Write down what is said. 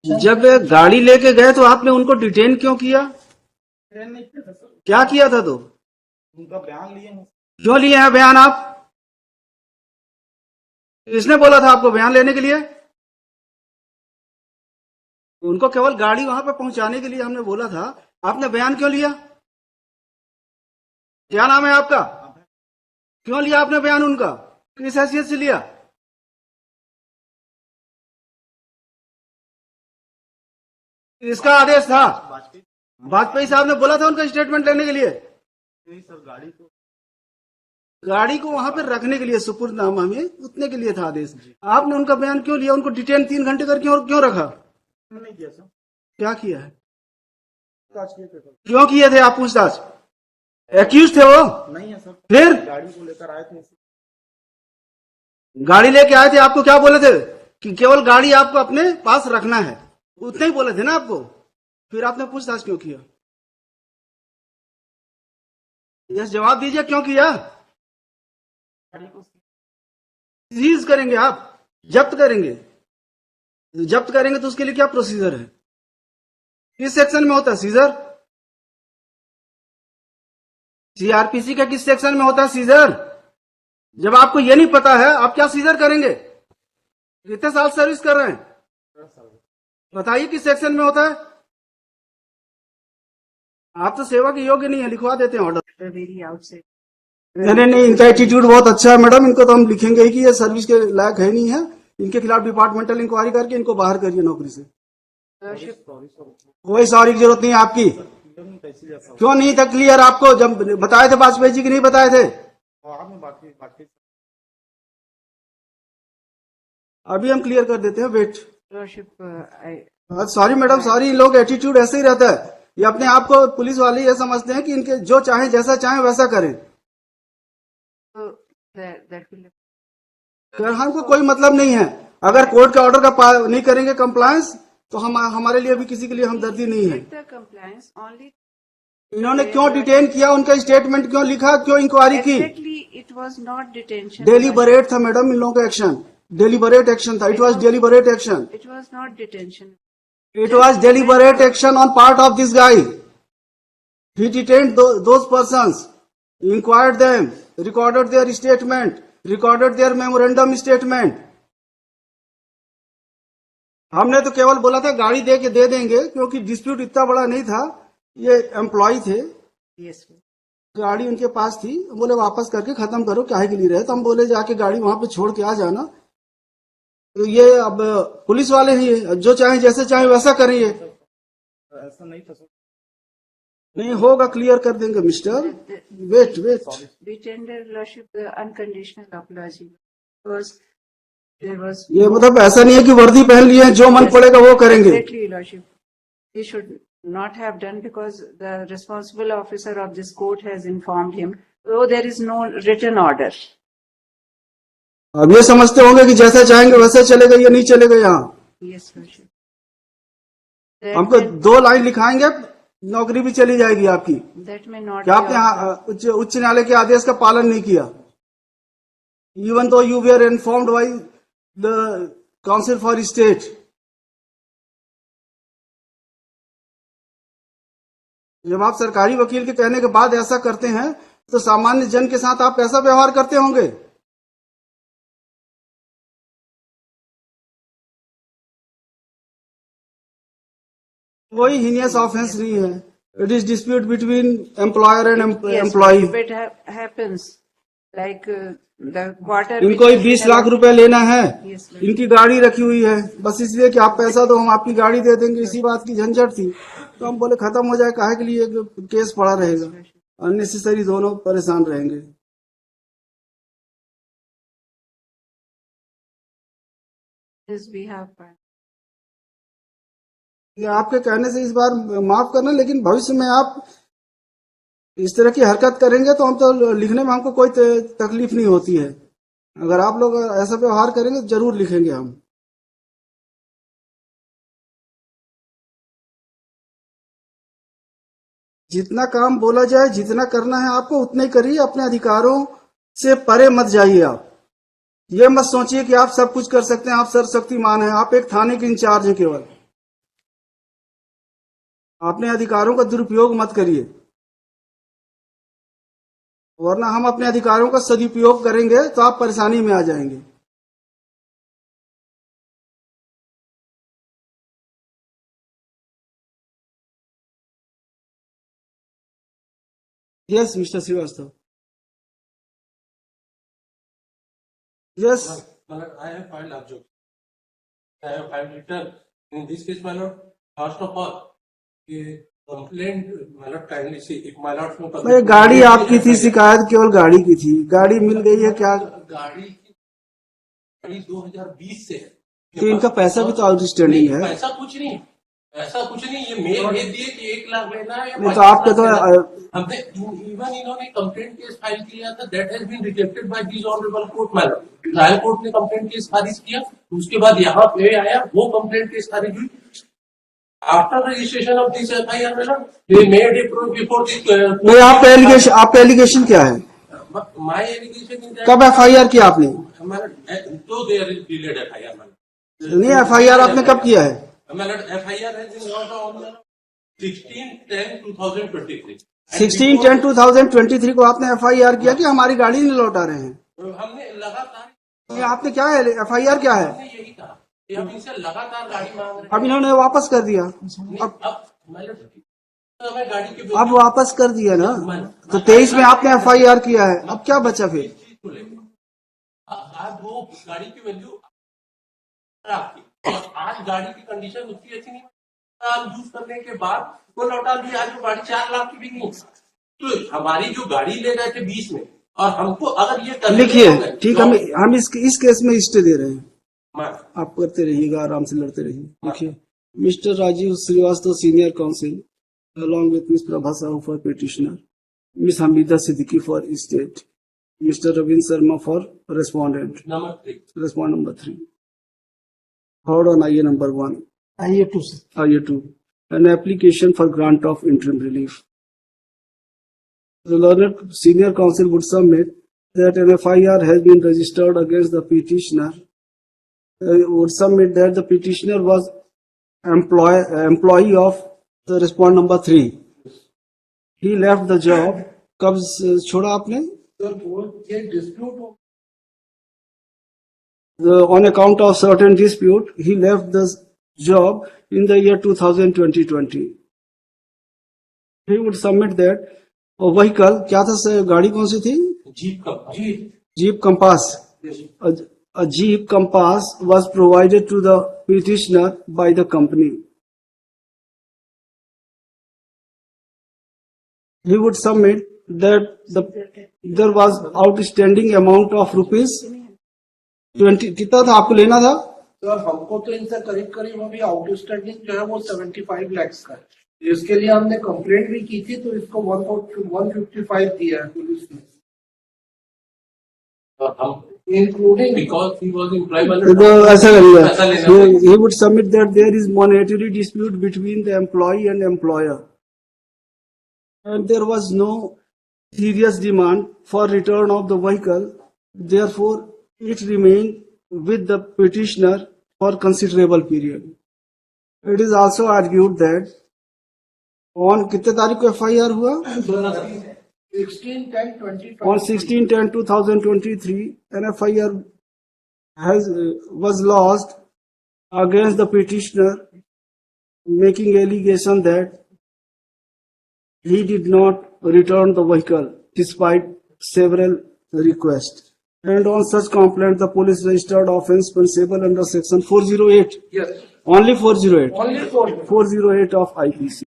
जब गाड़ी लेके गए तो आपने उनको डिटेन क्यों किया? नहीं किया था सर, क्या किया था तो? उनका बयान लिए हैं। क्यों लिए हैं बयान आप? इसने बोला था आपको बयान लेने के लिए? उनको केवल गाड़ी वहां पे पहुंचाने के लिए हमने बोला था, आपने बयान क्यों लिया? क्या नाम है आपका? क्यों लिया आपने बयान उनका? किस हैसियत से लिया? इसका आदेश था? वाजपेयी वाजपेयी साहब ने बोला था उनका स्टेटमेंट लेने के लिए? नहीं सर, गाड़ी को वहां पर रखने के लिए सुपुर्दनामा में उतने के लिए था आदेश। आपने उनका बयान क्यों लिया? उनको डिटेन 3 घंटे करके और क्यों रखा? नहीं किया सर, क्या किया है? पूछताछ किए थे सर। क्यों किए थे आप पूछताछ? एक्यूज थे वो? नहीं है सर, फिर गाड़ी को लेकर आए थे। गाड़ी लेके आए थे, आपको क्या बोले थे? कि केवल गाड़ी आपको अपने पास रखना है, उतने ही बोले थे ना आपको? फिर आपने पूछताछ क्यों किया? यस, जवाब दीजिए, क्यों किया? गाड़ी को सीज करेंगे आप, जब्त करेंगे। जब्त करेंगे तो उसके लिए क्या प्रोसीजर है? किस सेक्शन में होता है सीजर? सीआरपीसी का किस सेक्शन में होता है सीजर? जब आपको ये नहीं पता है, आप क्या सीजर करेंगे? कितने साल सर्विस कर रहे हैं? बताइए किस सेक्शन में होता है? आप तो सेवा के योग्य नहीं है, लिखवा देते हैं ऑर्डर। नहीं, इनका एटीट्यूड बहुत अच्छा है मैडम, इनको तो हम लिखेंगे ही कि ये सर्विस के लायक है नहीं है। इनके खिलाफ डिपार्टमेंटल इंक्वायरी करके इनको बाहर करिए नौकरी से। कोई सॉरी की जरूरत नहीं है आपकी। क्यों नहीं था क्लियर आपको? जब बताए थे वाजपेयी जी की नहीं बताए थे? अभी हम क्लियर कर देते हैं, वेट। Sorry madam, sorry. इन लोग एटीट्यूड ऐसे ही रहता है, ये अपने आप को पुलिस वाले ये समझते हैं कि इनके जो चाहे जैसा चाहे वैसा करें। हमको कोई मतलब नहीं है, अगर कोर्ट के ऑर्डर का नहीं करेंगे कंप्लायंस तो हम हमारे लिए भी किसी के लिए हमदर्दी नहीं है। इन्होंने क्यों डिटेन किया? उनका स्टेटमेंट क्यों लिखा? क्यों इंक्वायरी की? It was not detention. Deliberate था मैडम इन लोगों का एक्शन, डेलीबरेट एक्शन था। It was deliberate action. It was not detention. It was deliberate action on part of this guy. He detained those persons, inquired them, recorded their statement, recorded their memorandum statement. हमने तो केवल बोला था गाड़ी दे देंगे, क्योंकि dispute इतना बड़ा नहीं था। ये एम्प्लॉय थे, Yes. गाड़ी उनके पास थी, बोले वापस करके खत्म करो, काहे के लिए रहे? तो हम बोले जाके गाड़ी वहां पे छोड़ के आ जाना। तो ये अब पुलिस वाले ही जो चाहे जैसे चाहे वैसा करिए। ऐसा नहीं था सर, नहीं होगा, क्लियर कर देंगे mister. Wait. We tender lordship the unconditional apology because there was ये मतलब ऐसा नहीं है कि वर्दी पहन लिए हैं, जो मन पड़ेगा वो करेंगे। exactly lordship. He should not have done because the responsible officer of this court has informed him. Though there is no written order. अब ये समझते होंगे कि जैसा चाहेंगे वैसा चलेगा, ये नहीं चलेगा यहाँ। Yes, lordship. हमको 2 लाइन लिखाएंगे, नौकरी भी चली जाएगी आपकी। That may not क्या be आपने उच्च न्यायालय के आदेश का पालन नहीं किया? इवन तो you were informed by the council for state. जब आप सरकारी वकील के कहने के बाद ऐसा करते हैं तो सामान्य जन के साथ आप कैसा व्यवहार करते होंगे? कोई हीनियस ऑफेंस नहीं है। It is dispute between employer and employee. If it happens, like the quarter. इनको ही 20 लाख रुपए लेना है, Yes, ma'am. इनकी गाड़ी रखी हुई है, बस इसलिए कि आप पैसा दो हम आपकी गाड़ी दे देंगे, इसी बात की झंझट थी। तो हम बोले खत्म हो जाए, काहे के लिए केस पड़ा रहेगा, अननेसेसरी दोनों परेशान रहेंगे। This we have. ये आपके कहने से इस बार माफ करना, लेकिन भविष्य में आप इस तरह की हरकत करेंगे तो हम तो लिखने में हमको कोई तकलीफ नहीं होती है। अगर आप लोग ऐसा व्यवहार करेंगे तो जरूर लिखेंगे हम। जितना काम बोला जाए, जितना करना है आपको उतना ही करिए, अपने अधिकारों से परे मत जाइए आप। ये मत सोचिए कि आप सब कुछ कर सकते हैं, आप सर्वशक्तिमान हैं। आप एक थाने के इंचार्ज हैं केवल। अपने अधिकारों का दुरुपयोग मत करिए, वरना हम अपने अधिकारों का सदुपयोग करेंगे तो आप परेशानी में आ जाएंगे। Yes mister Srivastava, yes. My lord, I have filed objection. I have filed return. In this case, my lord, first of all, complaint, my lord, kindly see, if my lord from भाई गाड़ी आपकी थी, शिकायत केवल गाड़ी की थी, गाड़ी मिल गई है क्या? गाड़ी 2020 से है। तो इनका पैसा भी तो आउटस्टैंडिंग है। पैसा कुछ नहीं, ऐसा कुछ नहीं। ये मेल भेज दिए कि 1 लाख लेना है या नहीं तो आपके तो हमने इवन इन्होंने कंप्लेंट केस फाइल किया था, that has been rejected by this honourable court. Madam, trial court ने कंप्लेंट केस खारिज किया, उसके बाद यहाँ पे आया, वो कंप्लेंट केस खारिज हुई। After registration of this FIR, madam, they made it before this. नहीं, आपका एलिगेशन क्या है? माय एलिगेशन इज कब एफआईआर किया आपने? तो देयर इज डिलेड एफआईआर। नहीं, एफआईआर आपने कब किया है? Madam, FIR has been launched on 16/10/2023। 16/10/2023 को आपने एफआईआर किया कि हमारी गाड़ी नहीं लौटा रहे हैं। हमने लगातार, ये आपने क्या है, एफआईआर क्या है? हमने यही कहा कि हम इनसे लगातार गाड़ी मांग रहे हैं। अब इन्होंने वापस कर दिया। अब मैडम, तो हमें गाड़ी के अब वापस कर दिया ना, तो 23 में आपने एफआईआर किया है, अब क्या बचा फिर? चीज को लेकर आज वो गाड़ी की वैल्यू आपकी, और आज गाड़ी की कंडीशन उसकी अच्छी नहीं, यूज करने के बाद वो लौटा दी। आज वो गाड़ी 4 लाख की बिकी। तो हमारी जो गाड़ी ले रहे थे 20 में, और हमको अगर ये कर लिखिए, ठीक, हम इस केस में स्टे दे रहे हैं। आप करते रहिएगा, आराम से लड़ते रहिए। लिखिए, mister Rajiv Srivastava, senior counsel, along with Ms. Prabha Sahu for petitioner, Ms. Hamida Siddiqui for state, Mr. Ravin Sharma for respondent. Number 3, Respond number 3. Hold on, IA number 1. IA 2 से IA 2. An application for grant of interim relief. The learned senior counsel would submit that an FIR has been registered against the petitioner. Would submit that the petitioner was employee of the respond number 3. He left the job. कब छोड़ा आपने? Sir वो ये dispute हो, On account of certain dispute, he left the job in the year 2020. He would submit that a vehicle, क्या था, गाड़ी कौन सी थी? Jeep Compass. A Jeep Compass was provided to the petitioner by the company. He would submit that there was outstanding amount of rupees 20. कितना था आपको लेना था? सर हमको तो इनसे करीब करीब अभी आउटस्टैंडिंग जो है वो 75 लाख का है। इसके लिए हमने कंप्लेंट भी की थी, तो इसको 155 दिया है पुलिस ने, including because he was employed तो ऐसा करिएगा, पैसा लेना। he would submit that there is monetary dispute between the employee and employer, and there was no serious demand for return of the vehicle. Therefore, it remained with the petitioner for considerable period. It is also argued that on कितने तारीख को FIR हुआ? 16/10/2023 On 16/10/2023, an FIR was lodged against the petitioner, making allegation that he did not return the vehicle despite several requests. And on such complaint, the police registered offence punishable under section 408. Yes, Only 408. only for 408 of IPC.